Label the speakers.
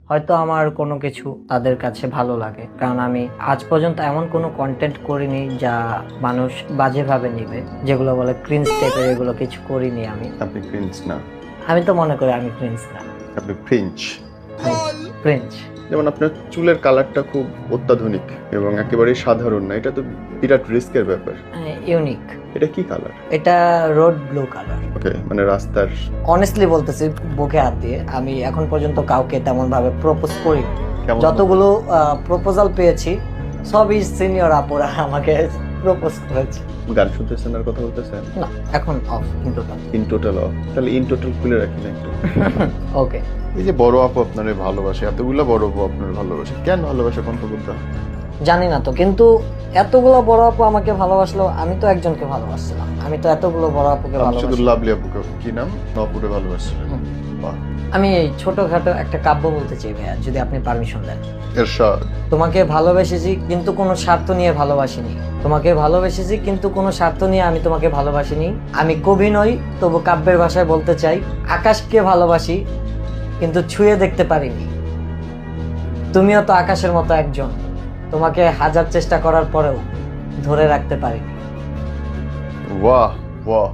Speaker 1: হয়তো আমার কোনো কিছু তাদের কাছে ভালো লাগে, কারণ আমি আজ পর্যন্ত এমন কোনো কন্টেন্ট করিনি যা মানুষ বাজেভাবে নিবে, যেগুলো বলে ক্রিঞ্জ টাইপের, এগুলো কিছু করিনি আমি।
Speaker 2: আপনি ক্রিঞ্জ না,
Speaker 1: আমি তো মনে করি আমি ক্রিঞ্জ না,
Speaker 2: আপনি ফ্রিঞ্জ।
Speaker 1: ক্রিঞ্জ।
Speaker 2: যেমন আপনার চুলের কালারটা খুব অত্যাধুনিক এবং একেবারেই সাধারণ না, এটা তো বিরাট রিস্কের ব্যাপার।
Speaker 1: ইউনিক।
Speaker 2: এটা কি কালার?
Speaker 1: এটা রোড ব্লু কালার।
Speaker 2: ওকে, মানে রাস্তার।
Speaker 1: অনেস্টলি বলতেছি বুকে হাত দিয়ে, আমি এখন পর্যন্ত কাউকে তেমন ভাবে প্রপোজ করি।
Speaker 2: কেমন
Speaker 1: যতগুলো প্রপোজাল পেয়েছি সবই সিনিয়র আপুরা আমাকে প্রপোজ করেছে।
Speaker 2: গান শুনতেছেন আর কথা বলতেছেন?
Speaker 1: না, এখন অফ কিন্তু
Speaker 2: ইন টোটাল অফ। তাহলে ইন টোটাল খুলে রাখি না একটু।
Speaker 1: ওকে।
Speaker 2: এই যে বড় আপু আপনারে ভালোবাসে, এতগুলা বড় আপু আপনার ভালোবাসে, কেন ভালোবাসে কোন তো বলতে?
Speaker 1: জানি না তো, কিন্তু এতগুলো বড় আপু আমাকে ভালোবাসলো, আমি তো একজনকে ভালোবাসছিলাম, আমি তো এতগুলো বড় আপুকে
Speaker 2: শুধু
Speaker 1: ভালোবাসি।
Speaker 2: লাভলি আপুকে, কি নাম? নপুরে ভালোবাসে।
Speaker 1: হুম।
Speaker 2: বাহ।
Speaker 1: আমি ছোটখাটো একটা কাব্য বলতে চাই ভাইয়া, যদি আপনি পারমিশন দেন।
Speaker 2: এরশাদ।
Speaker 1: তোমাকে ভালোবেসেছি কিন্তু কোনো স্বার্থ নিয়ে ভালোবাসিনি, তোমাকে ভালোবেসেছি কিন্তু কোনো স্বার্থ নিয়ে আমি তোমাকে ভালোবাসিনি। আমি কবি নই, তবু কাব্যের ভাষায় বলতে চাই, আকাশকে ভালোবাসি কিন্তু ছুঁয়ে দেখতে পারিনি। তুমিও তো আকাশের মতো একজন, তোমাকে হাজার চেষ্টা করার পরেও ধরে রাখতে পারিনি।
Speaker 2: বাহ বাহ।